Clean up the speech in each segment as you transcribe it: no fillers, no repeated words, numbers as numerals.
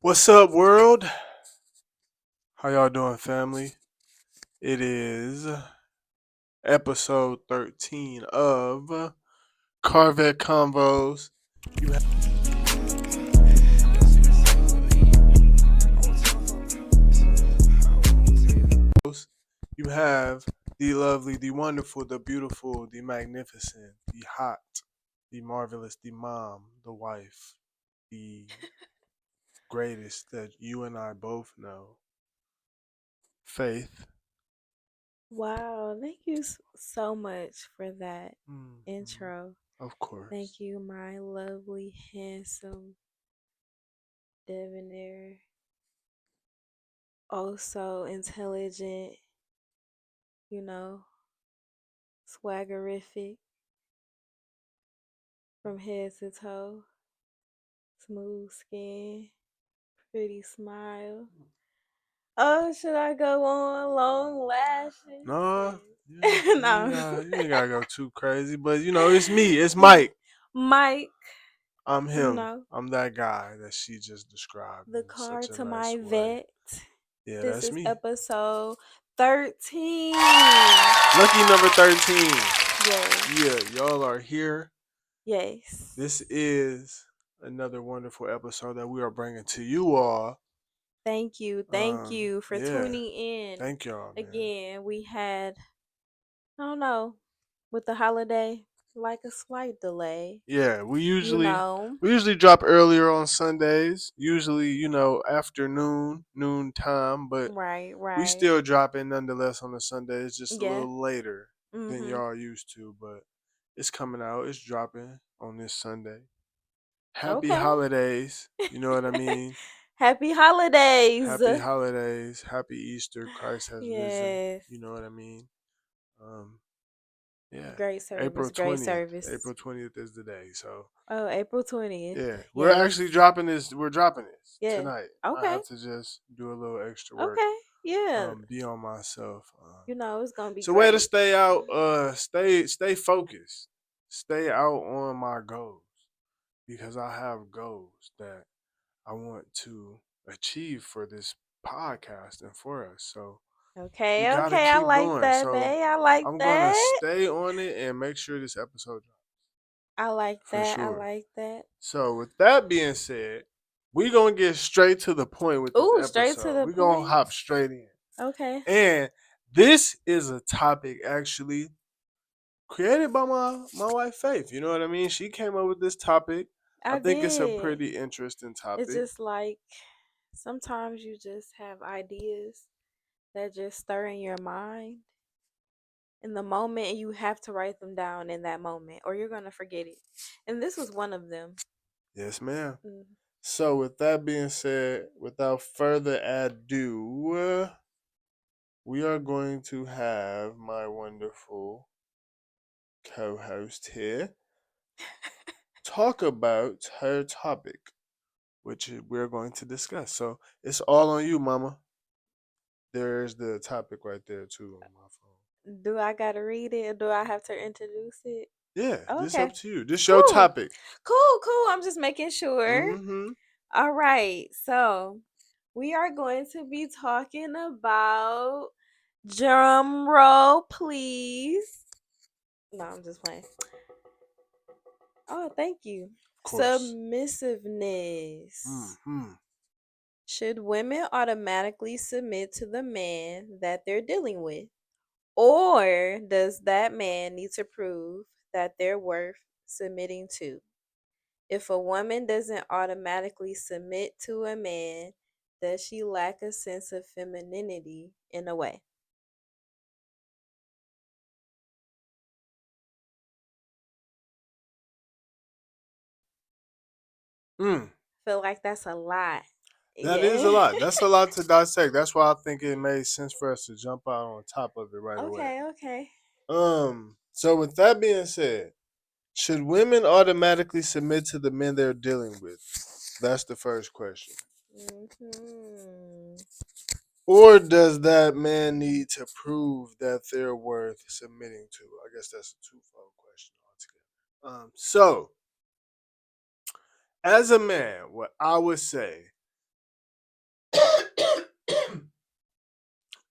What's up, world? How y'all doing, family? It is episode 13 of CarVett Convos. You have, you have the lovely, the wonderful, the beautiful, the magnificent, the hot, the marvelous, the mom, the wife, the greatest that you and I both know, Faith. Wow, thank you so much for that Mhm. intro. Of course. Thank you, my lovely, handsome, debonair, oh so intelligent, you know, swaggerific from head to toe, smooth skin, pretty smile. Oh, should I go on? Long lashes. No, No. you ain't gotta go too crazy. But it's me. It's Mike. Mike, I'm you him. know, I'm that guy that she just described the in car such a to nice my way. vet. Yeah, This that's is me. episode 13. Lucky number 13. Yes. Yeah, y'all are here. Yes. This is another wonderful episode that we are bringing to you all. Thank you. Thank you for Yeah, tuning in. thank y'all, man. Again, we had, I don't know, with the holiday, like a slight delay. Yeah, we You usually know. we usually drop earlier on Sundays. Usually, afternoon, noon time, but Right, we right. still drop in nonetheless on the Sundays, just a Yeah. little later than Mm-hmm. y'all used to, but it's coming out. It's dropping on this Sunday. Happy Okay. holidays. You know what I mean? Happy holidays. Happy holidays. Happy Easter. Christ has risen. Yes. You know what I mean? Um, yeah. Great April service. Great 20th. service. April 20th is the day. So, Oh, April 20th. yeah. We're actually Yes. dropping this. We're dropping this Yeah. tonight. I Okay. have to just do a little extra work. Okay. Yeah. Be on myself. It's gonna be It's a way to great. stay out, stay focused, stay out on my goals because I have goals that I want to achieve for this podcast and for us. So we Okay, gotta okay, I keep like going. that, So babe. I like I'm gonna that. stay on it and make sure this episode drops I like for that. I sure. like that. So with that being said, we're gonna get straight to the point with this Ooh, straight to episode. the We're gonna point. hop straight in. Okay. And this is a topic actually created by my wife Faith. You know what I mean? She came up with this topic. I I think it's a did. pretty interesting It's topic. just like sometimes you just have ideas that just stir in your mind in the moment and you have to write them down in that moment or you're going to forget it. And this was one of them. Yes, ma'am. Mm. So with that being said, without further ado, we are going to have my wonderful co-host here talk about her topic, which we're going to discuss. So it's all on you, Mama. There's the topic right there too on my phone. Do I got to read it or do I have to introduce it? Yeah, this Okay. up to you. This your Cool. topic. Cool. I'm just making sure. Mm-hmm. All right. So, we are going to be talking about drum roll, please. No, I'm just playing. Oh, thank you. Of course. Submissiveness. Mm-hmm. Should women automatically submit to the man that they're dealing with? Or does that man need to prove that they're worth submitting to? If a woman doesn't automatically submit to a man, does she lack a sense of femininity in a way? Mm. Feel like that's a lot. That is a Yeah. lot. That's a lot to dissect. That's why I think it made sense for us to jump out on top of it right away. Okay. So with that being said, should women automatically submit to the men they're dealing with? That's the first question. Hmm. Or does that man need to prove that they're worth submitting to? I guess that's a twofold question altogether. So as a man, what I would say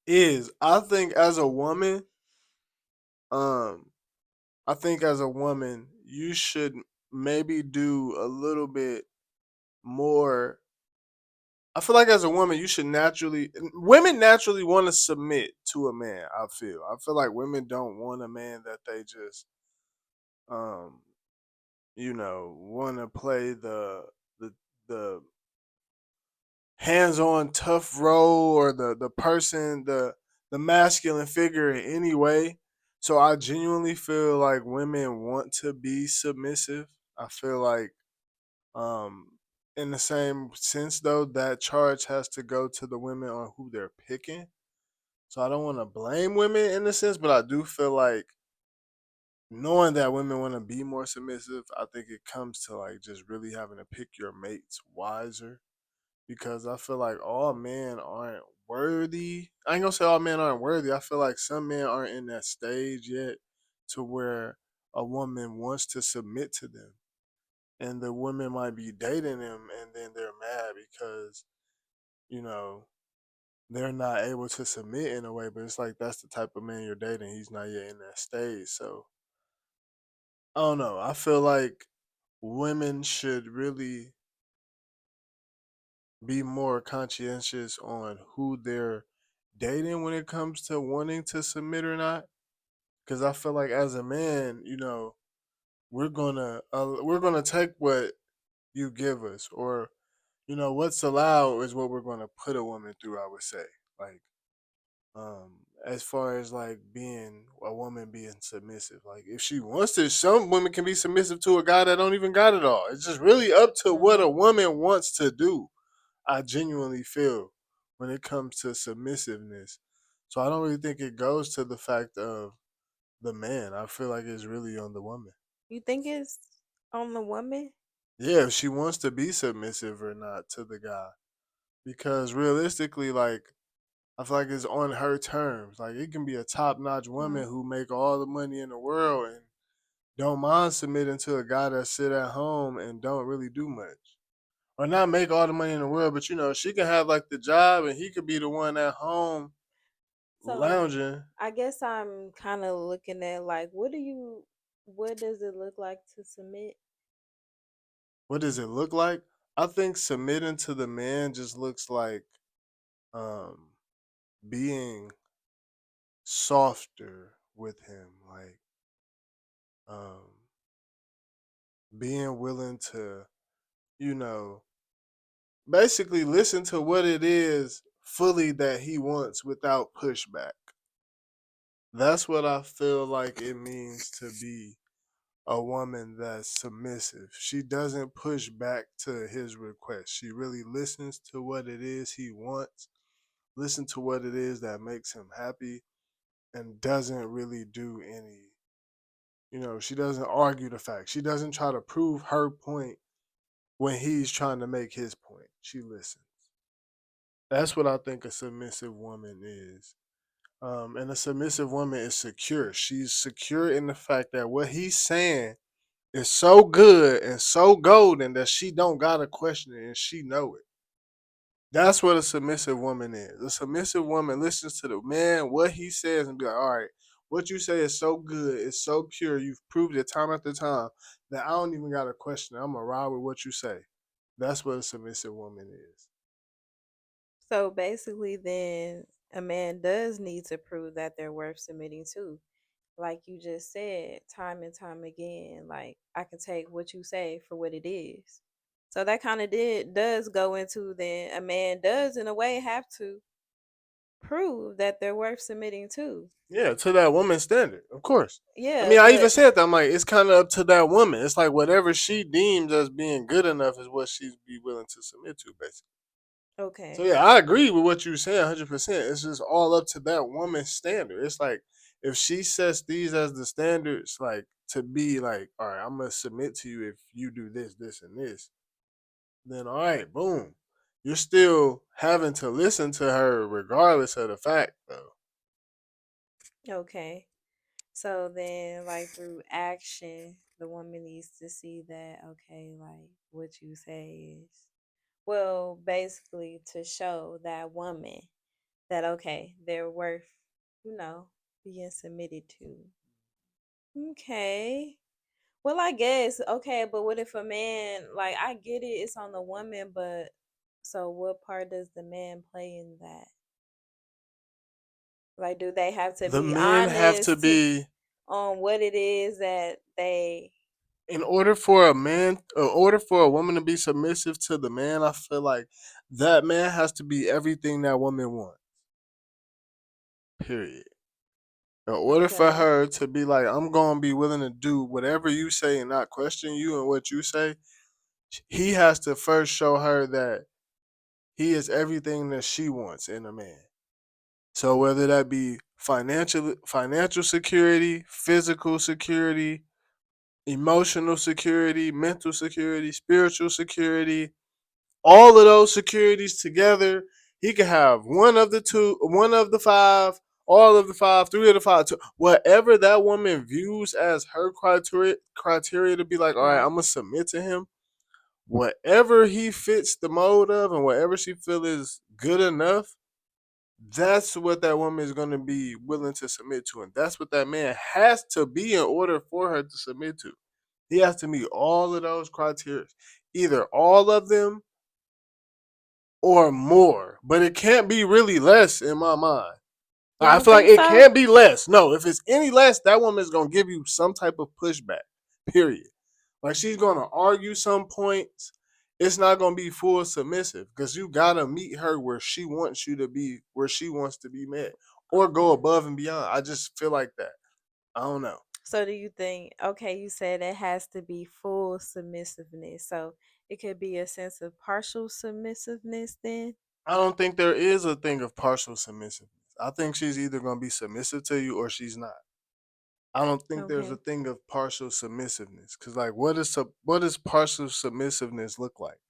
is I think as a woman, um, I think as a woman, you should maybe do a little bit more. I feel like as a woman, you should naturally, women naturally want to submit to a man. I feel like women don't want a man that they just, um, want to play the the hands-on tough role or the person the masculine figure in any way. So I genuinely feel like women want to be submissive. I feel like um in the same sense though that charge has to go to the women on who they're picking. So I don't want to blame women in the sense, but I do feel like knowing that women want to be more submissive, I think it comes to like just really having to pick your mates wiser because I feel like all men aren't worthy. I ain't gonna say all men aren't worthy. I feel like some men aren't in that stage yet to where a woman wants to submit to them. And the women might be dating him and then they're mad because, you know, they're not able to submit in a way, but it's like that's the type of man you're dating. He's not yet in that stage. So I don't know. I feel like women should really be more conscientious on who they're dating when it comes to wanting to submit or not. Because I feel like as a man, we're gonna take what you give us, or what's allowed is what we're gonna put a woman through. I would say, like, as far as like being a woman being submissive, like if she wants to, some women can be submissive to a guy that don't even got it all. It's just really up to what a Mhm. woman wants to do. I genuinely feel when it comes to submissiveness. So I don't really think it goes to the fact of the man. I feel like it's really on the woman. You think it's on the woman? Yeah, if she wants to be submissive or not to the guy. Because realistically, like I feel like it's on her terms. Like it can be a top notch woman Mm. who make all the money in the world and don't mind submitting to a guy that sit at home and don't really do much. Or not make all the money in the world, but she can have like the job and he could be the one at home So lounging. I guess I'm kind of looking at like, what does it look like to submit? What does it look like? I think submitting to the man just looks like um being softer with him, like um being willing to, you know, basically listen to what it is fully that he wants without pushback. That's what I feel like it means to be a woman that's submissive. She doesn't push back to his request. She really listens to what it is he wants, listen to what it is that makes him happy, and doesn't really do any, she doesn't argue the fact. She doesn't try to prove her point when he's trying to make his point. She listens. That's what I think a submissive woman is. And a submissive woman is secure. She's secure in the fact that what he's saying is so good and so golden that she don't gotta question it and she know it. That's what a submissive woman is. A submissive woman listens to the man, what he says, and be like, all right, what you say is so good, it's so pure, you've proved it time after time that I don't even gotta question it. I'm gonna ride with what you say. That's what a submissive woman is. So basically, then a man does need to prove that they're worth submitting to. Like you just said, time and time again, like I can take what you say for what it is. So that kind of does go into then a man does in a way have to prove that they're worth submitting to. Yeah, to that woman's standard, of course. I Yeah, mean, I even but said that. I'm like, it's kind of up to that woman. It's like whatever she deems as being good enough is what she'd be willing to submit to, basically. So okay. yeah, I agree with what you're saying, 100%. It's just all up to that woman's standard. It's like if she sets these as the standards, like to be like, all right, I'm gonna submit to you if you do this, this, and this. Then all right, boom. You're still having to listen to her regardless of the fact, though. Okay. So then, like through action, the woman needs to see that, okay, like what you say is, well, basically to show that woman that okay, they're worth, you know, being submitted to. Okay. Well, I guess okay, but what if a man like I get it, it's on the woman, but so what part does the man play in that? Like, do they have to The be men have to honest be, on what it is that they in order for a man, in order for a woman to be submissive to the man, I feel like that man has to be everything that woman wants. Period. In order for okay? her to be like, I'm gonna be willing to do whatever you say and not question you and what you say, he has to first show her that he is everything that she wants in a man. So whether that be financial security, physical security, emotional security, mental security, spiritual security, all of those securities together, he can have one of the two, one of the five, all of the five, three of the five, two, whatever that woman views as her criteria to be like, all right, Right. I'm gonna submit to him. Whatever he fits the mold of, and whatever she feel is good enough, that's what that woman is gonna be willing to submit to, and that's what that man has to be in order for her to submit to. He has to meet all of those criteria, either all of them or more, but it can't be really less in my mind. You I don't feel like think it so? can't be less. No, if it's any less, that woman is gonna give you some type of pushback. Period. Like she's gonna argue some points. It's not gonna be full submissive because you gotta meet her where she wants you to be, where she wants to be met, or go Okay. above and beyond. I just feel like that. I don't know. So do you think okay, you said it has to be full submissiveness. So it could be a sense of partial submissiveness then? I don't think there is a thing of partial submissiveness. I think she's either gonna be submissive to you or she's not. I don't think there's a Okay. thing of partial submissiveness because, like, what does partial submissiveness look like?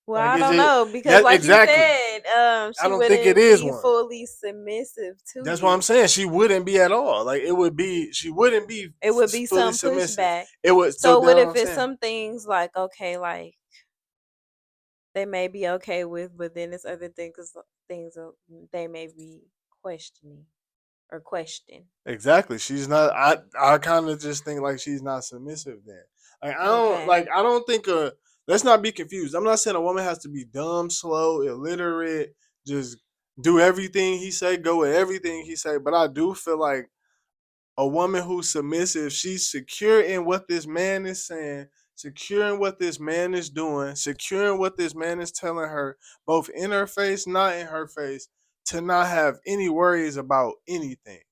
Well, Like, I is don't it know because that like you exactly? said, I she don't think it wouldn't is be one. fully submissive to That's what I'm you. saying. She wouldn't be at all. Like, it would be. She wouldn't be It would be fully some submissive. pushback. It would. So So that's what what if I'm it's saying. some things like okay, like they may be okay with, but then it's other things they may be questioning or question. Exactly. She's not. I kind of just think like she's not submissive. Then, like, I don't Okay. like. I don't think. Let's not be confused. I'm not saying a woman has to be dumb, slow, illiterate, just do everything he say, go with everything he say. But I do feel like a woman who's submissive, she's secure in what this man is saying, secure in what this man is doing, secure in what this man is telling her, both in her face, not in her face, to not have any worries about anything.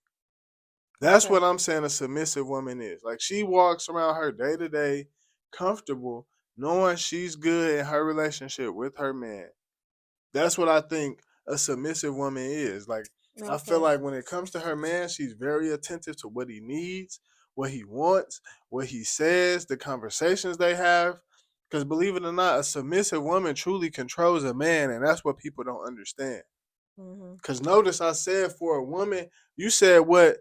That's what Okay. I'm saying a submissive woman is. Like she walks around her day to day comfortable, knowing she's good in her relationship with her man. That's what I think a submissive woman is. Like I feel Okay. like when it comes to her man, she's very attentive to what he needs, what he wants, what he says, the conversations they have. Because believe it or not, a submissive woman truly controls a man, and that's what people don't understand. Mhm. Because notice I said for a woman, you said what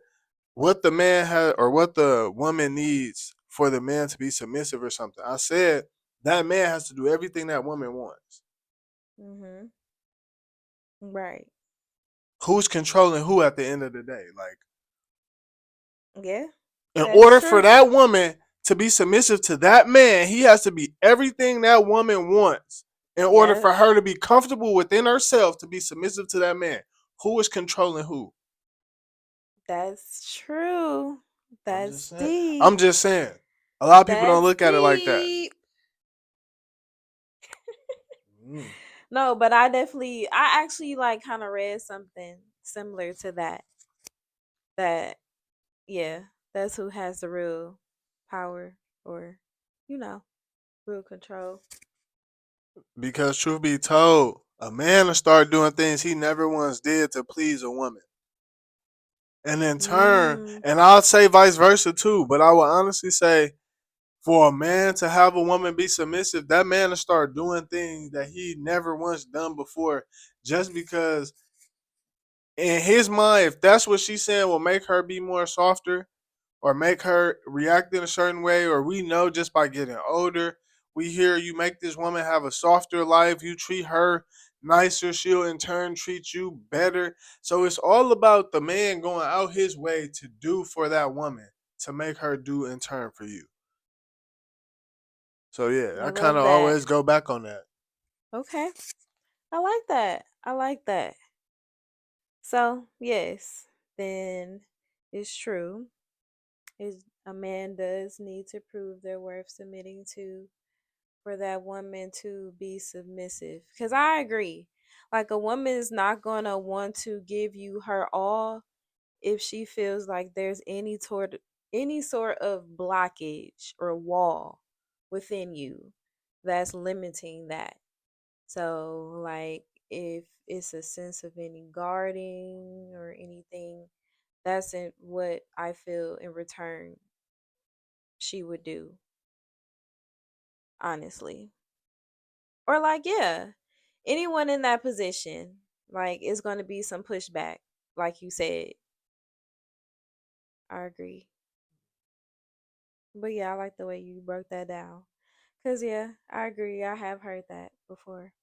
the man has or what the woman needs for the man to be submissive or something. I said that man has to do everything that woman wants. Mhm. Right. Who's controlling who at the end of the day? Like, Yeah. in That's order for true. that woman to be submissive to that man, he has to be everything that woman wants. In order Yeah. for her to be comfortable within herself to be submissive to that man, who is controlling who? That's true. I'm just That's saying. I'm deep. just saying. A lot of people don't That's look at it like that. deep. Mm. No, but I actually like kind of read something similar to that. That yeah, that's who has the real power or you know, real control. Because truth be told, a man will start doing things he never once did to please a woman. And in turn, Mm, and I'll say vice versa too, but I will honestly say for a man to have a woman be submissive, that man will start doing things that he never once done before just because in his mind, if that's what she's saying will make her be more softer or make her react in a certain way, or we know just by getting older, We hear you make this woman have a softer life. You treat her nicer. She'll in turn treat you better. So it's all about the man going out his way to do for that woman to make her do in turn for you. So yeah, I I kind love of that. always go back on that. Okay. I like that. I like that. So, yes, then it's true. Is a man does need to prove their worth submitting to for that woman to be submissive. Because I agree. Like a woman is not gonna want to give you her all if she feels like there's any sort of blockage or wall within you that's limiting that. So like if it's a sense of any guarding or anything, that's what I feel in return she would do, honestly. Or like, yeah, anyone in that position, like it's gonna be some pushback, like you said. I agree. But yeah, I like the way you broke that down. Cause yeah, I agree. I have heard that before.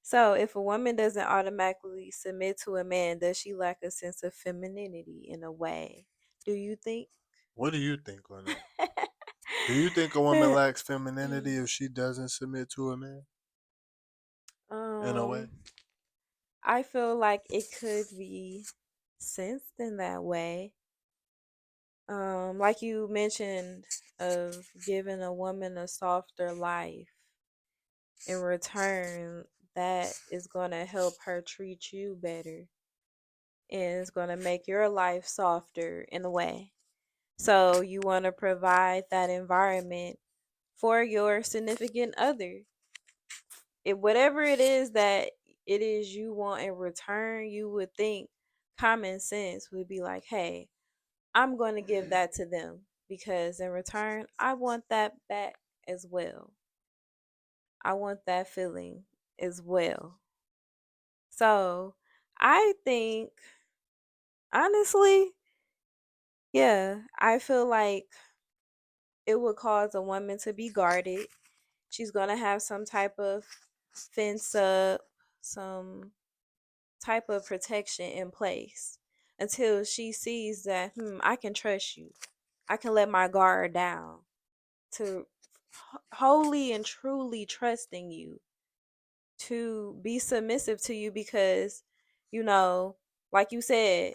So if a woman doesn't automatically submit to a man, does she lack a sense of femininity in a way? Do you think? What do you think on that? Do you think a woman lacks femininity if she doesn't submit to a man in a way? um, I feel like it could be sensed in that way. Like you mentioned, of giving a woman a softer life in return, that is going to help her treat you better and it's going to make your life softer in a way. So you want to provide that environment for your significant other. Whatever it is that it is you want in return, you would think common sense would be like, hey, I'm going to give that to them because in return, I want that back as well. I want that feeling as well. So I think, honestly, yeah, I feel like it would cause a woman to be guarded. She's going to have some type of fence up, some type of protection in place until she sees that, I can trust you. I can let my guard down to wholly and truly trusting you to be submissive to you because, you know, like you said,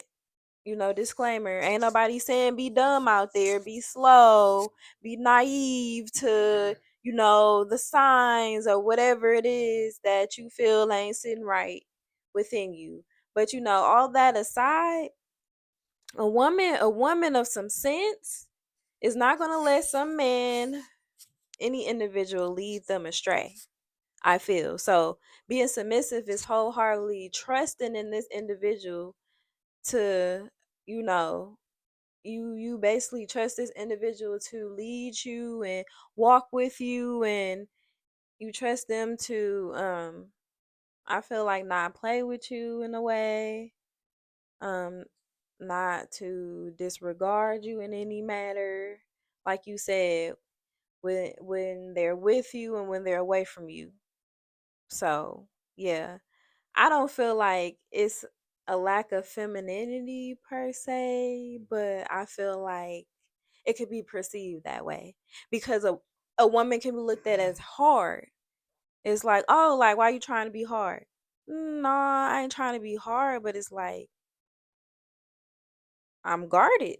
disclaimer, ain't nobody saying be dumb out there, be slow, be naive to, the signs or whatever it is that you feel ain't sitting right within you. But all that aside, a woman of some sense is not gonna let some man, any individual lead them astray. I feel. So being submissive is wholeheartedly trusting in this individual to, you know, you basically trust this individual to lead you and walk with you, and you trust them to I feel like not play with you in a way, um not to disregard you in any matter, like you said, when they're with you and when they're away from you. So yeah, I don't feel like it's a lack of femininity per se, but I feel like it could be perceived that way because a woman can be looked at as hard. It's like, oh, like why you trying to be hard? No, I ain't trying to be hard, but it's like I'm guarded.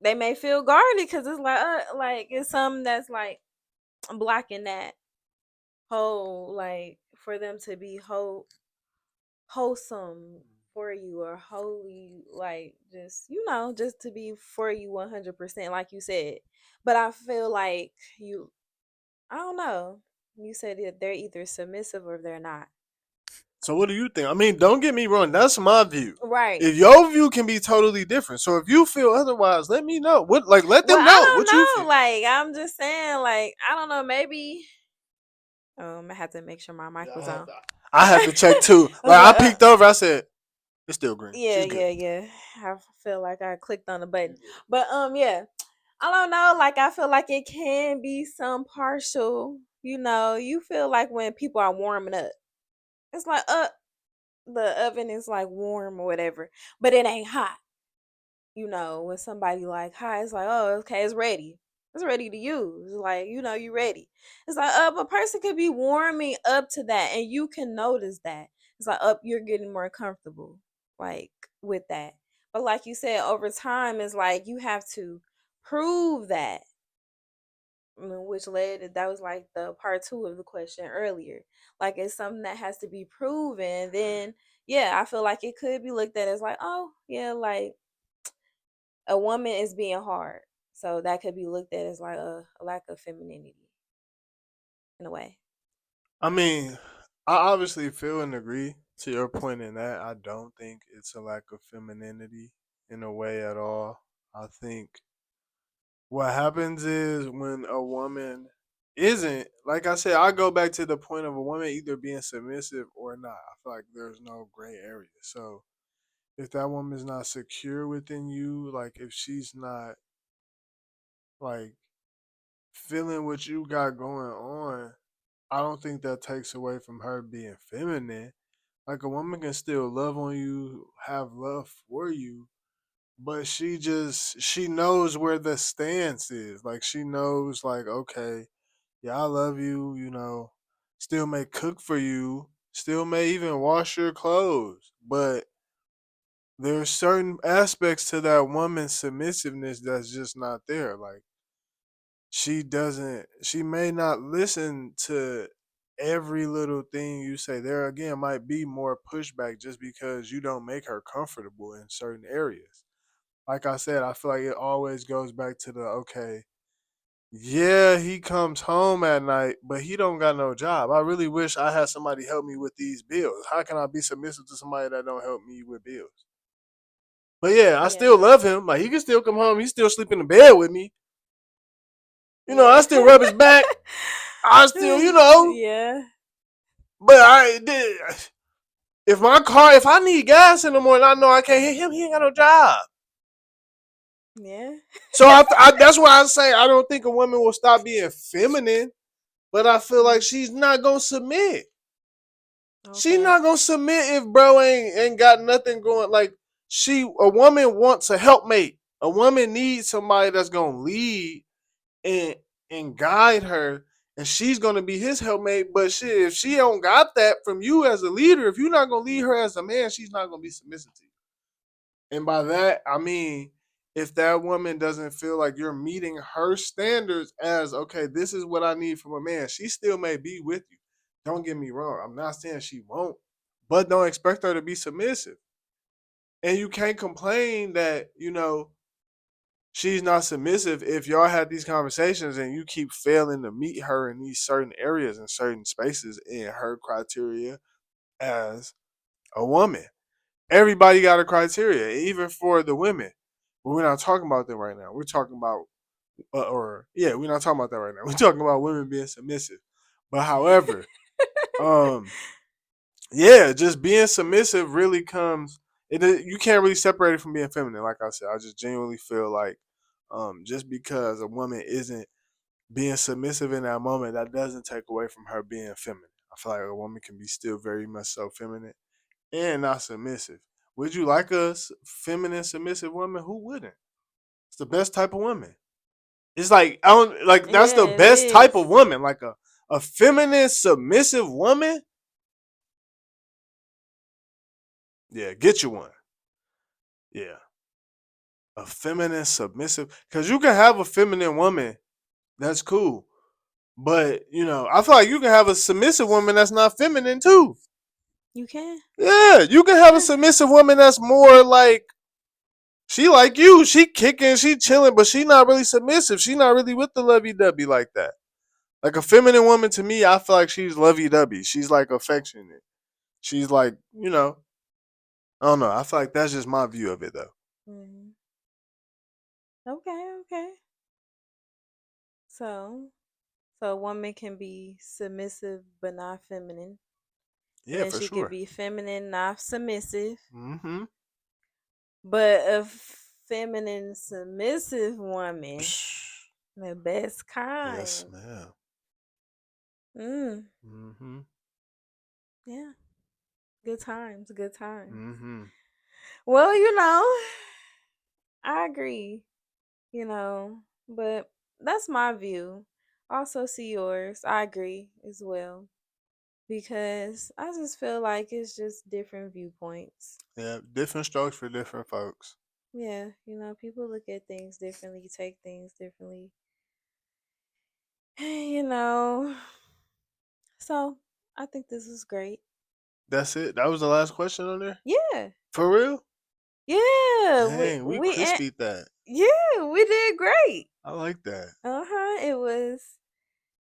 They may feel guarded because it's like it's something that's like blocking that whole, like for them to be wholesome for you or holy, like just just to be for you 100%, like you said. But I feel like you, I don't know, you said that they're either submissive or they're not. So what do you think? I mean, don't get me wrong. That's my view. Right. If your view can be totally different, so if you feel otherwise, let me know. What, like, let Well, them I know what you don't know, feel. like I'm just saying, like I don't know, maybe I had to make sure my mic was on. I had to check too. I was Like, I like, peeked over. I said, "It's still green. yeah, She's good." yeah, yeah. I feel like I clicked on the button. But yeah. I don't know, like I feel like it can be some partial. you feel like when people are warming up, it's like the oven is like warm or whatever, but it ain't hot. When somebody like hot, it's like, oh, okay, it's ready. It's ready to use. Like, you ready. It's like, a person could be warming up to that and you can notice that. It's like, you're getting more comfortable, like, with that. But like you said, over time, it's like you have to prove that. Which that was like the part two of the question earlier. Like, it's something that has to be proven. Then, yeah, I feel like it could be looked at as like, oh, yeah, like a woman is being hard. So that could be looked at as like a lack of femininity in a way. I mean, I obviously feel and agree to your point in that. I don't think it's a lack of femininity in a way at all. I think what happens is when a woman isn't, like I said, I go back to the point of a woman either being submissive or not. I feel like there's no gray area. So if that woman's not secure within you, like if she's not like feeling what you got going on, I don't think that takes away from her being feminine. Like a woman can still love on you, have love for you, but she knows where the stance is. Like she knows like, okay, yeah, I love you, still may cook for you, still may even wash your clothes, but there's certain aspects to that woman's submissiveness that's just not there. Like she may not listen to every little thing you say. There again might be more pushback just because you don't make her comfortable in certain areas. Like I said, I feel like it always goes back to the okay, yeah, he comes home at night, but he don't got no job. I really wish I had somebody help me with these bills. How can I be submissive to somebody that don't help me with bills? But yeah, I Yeah. still love him. Like he can still come home. He still sleep in the bed with me. I Yeah. still rub his back. I still, Yeah. but if I need gas in the morning, I know I can't hit him. He ain't got no job. Yeah. So that's why I say I don't think a woman will stop being feminine, but I feel like Mhm. she's not gonna submit. She Okay. not gonna submit if bro ain't got nothing going. Like a woman wants a helpmate. A woman needs somebody that's gonna lead and and guide her, and she's gonna be his helpmate. But shit, if she don't got that from you as a leader, if you're not gonna lead her as a man, she's not gonna be submissive to you. And by that, I mean if that woman doesn't feel like you're meeting her standards as okay, this is what I need from a man, she still may be with you. Don't get me wrong. I'm not saying she won't, but don't expect her to be submissive. And you can't complain that, she's not submissive if y'all had these conversations and you keep failing to meet her in these certain areas and certain spaces in her criteria as a woman. Everybody got a criteria, even for the women. But we're not talking about them right now. We're talking about, we're not talking about that right now. We're talking about women being submissive. But however, um, yeah, just being submissive really comes. You can't really separate it from being feminine. Like I said, I just genuinely feel like, just because a woman isn't being submissive in that moment, that doesn't take away from her being feminine. I feel like a woman can be still very much so feminine and not submissive. Would you like a feminine submissive woman? Who wouldn't? It's the best type of woman. It's like I don't like that's Yeah, the it best type of is. woman. Like a feminine submissive woman. Yeah, get you one. Yeah, a feminine submissive because you can have a feminine woman. That's cool. But I feel like you can have a submissive woman that's not feminine too. You can. Yeah, you can have a Yeah. submissive woman that's more like she like you. She kicking, she chilling, but she not really submissive. She not really with the lovey dovey like that. Like a feminine woman to me, I feel like she's lovey dovey. She's like affectionate. She's like, I don't know. I feel like that's just my view of it though. Mhm. Okay, okay. So, so a woman can be submissive but not feminine. And Yeah, then for she could sure. be feminine, not submissive. Mm-hmm. But a feminine submissive woman, the best Yes, kind. ma'am. Mm. Mm-hmm. Yeah. Good times. Good times. Mm-hmm. Well, I agree. But that's my view. Also see yours. I agree as well. Because I just feel like it's just different viewpoints. Yeah, different strokes for different folks. Yeah, people look at things differently, take things differently. you know. So I think this was great. That's it. That was the last question on there. Yeah. For real? Yeah. We Dang, we we an- crispied that. yeah, we did great. I like that. Uh-huh. It was,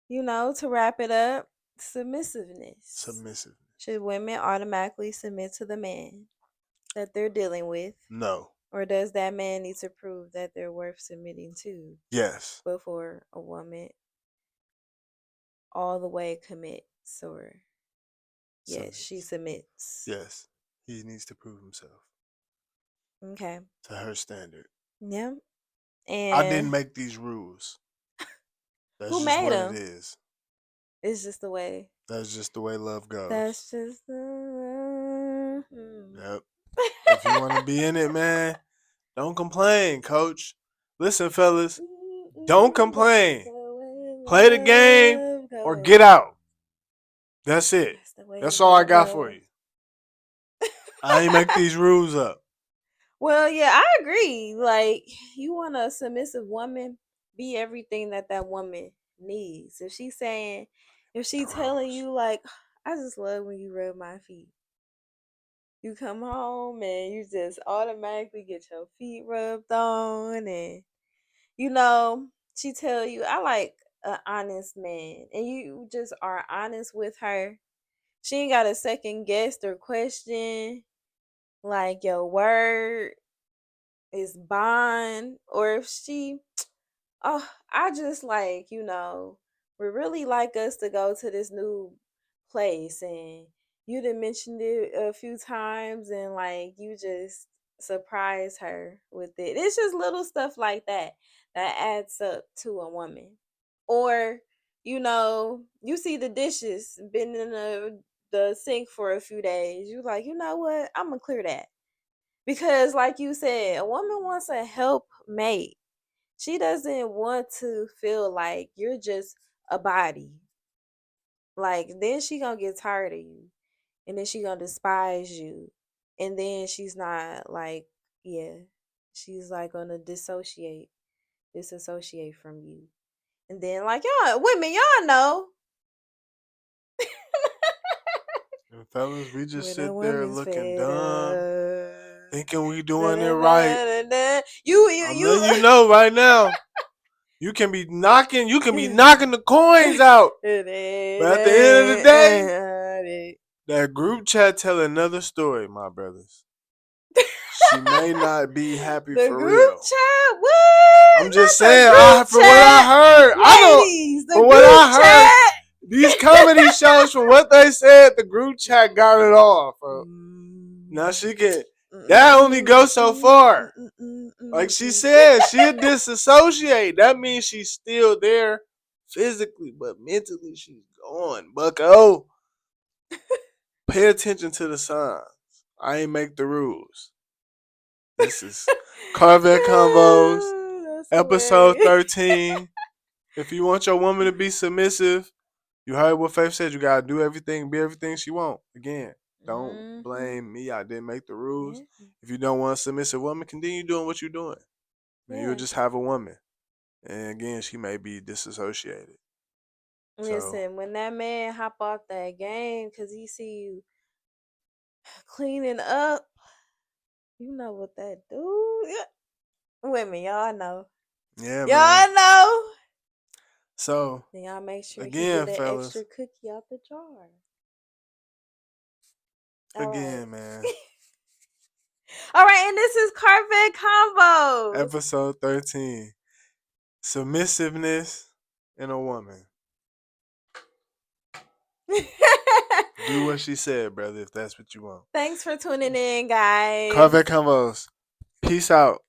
to wrap it up, submissiveness. Submissiveness. Should women automatically submit to the man that they're dealing with? No. Or does that man need to prove that they're worth submitting to Yes. before a woman all the way commits? Or yes, she Submits. submits. Yes. He needs to prove himself Okay. to her standard. Yeah. I didn't And make these rules. That's who just made what it them? is. It's just the way. That's just the way love goes. That's just the. Yep. If you want to be in it, man, don't complain, coach. Listen, fellas, don't That's complain. the way Play the game love or get goes. out. That's it. That's the way That's all I love got for goes. you. I ain't make these rules up. Well, yeah, I agree. Like, you want a submissive woman, be everything that woman needs. If she telling Gross. you like, I just love when you rub my feet. You come home and you just automatically get your feet rubbed on, and you know she tell you, I like an honest man, and you just are honest with her. She ain't got a second guess or question like your word is bond, or if she, oh, I just like, we really like us to go to this new place, and you done mentioned it a few times, and like you just surprise her with it. It's just little stuff like that adds up to a woman. Or, you see the dishes been in the sink for a few days. You like, you know what? I'm gonna clear that. Because like you said, a woman wants a helpmate. She doesn't want to feel like you're just a body. Like, then she gonna get tired of you, and then she gonna despise you, and then she's not like, yeah, she's like gonna disassociate from you. And then, like, y'all women, y'all know And fellas, we just when a sit there woman's looking fed dumb, up. thinking we Da, doing it da, right. da, da, da. You I'm letting you you know right now. You can be knocking the coins out. But at the end of the day, you. that group chat tell another story, my brothers. She may not be happy The for group real. chat? What? I'm just Not the saying, group from what I chat. heard, I don't. Ladies, the From what group I heard, chat. these comedy shows, from what they said, the group chat got it all. Bro. Now she can. That only goes so far. Like she said, she'll disassociate. That means she's still there physically, but mentally she's gone. Bucko, pay attention to the signs. I ain't make the rules. This is CarVett Convos, That's episode hilarious. 13. If you want your woman to be submissive, you heard what Faith said. You gotta do everything, be everything she want. Again, don't Mm-hmm. blame me. I didn't make the rules. Yeah. If you don't want a submissive woman, continue doing what you're doing. And you'll Yeah. just have a woman. And again, she may be disassociated. So Listen, when that man hop off that game because he see you cleaning up, you know what that do. Yeah. Women, y'all know. yeah, man. Y'all know. So Then y'all make sure he again, get that extra fellas. cookie out the jar. All right. Again, man. All right, and this is CarVett Convos. Episode 13. Submissiveness in a woman. Do what she said, brother, if that's what you want. Thanks for tuning in, guys. CarVett Convos. Peace out.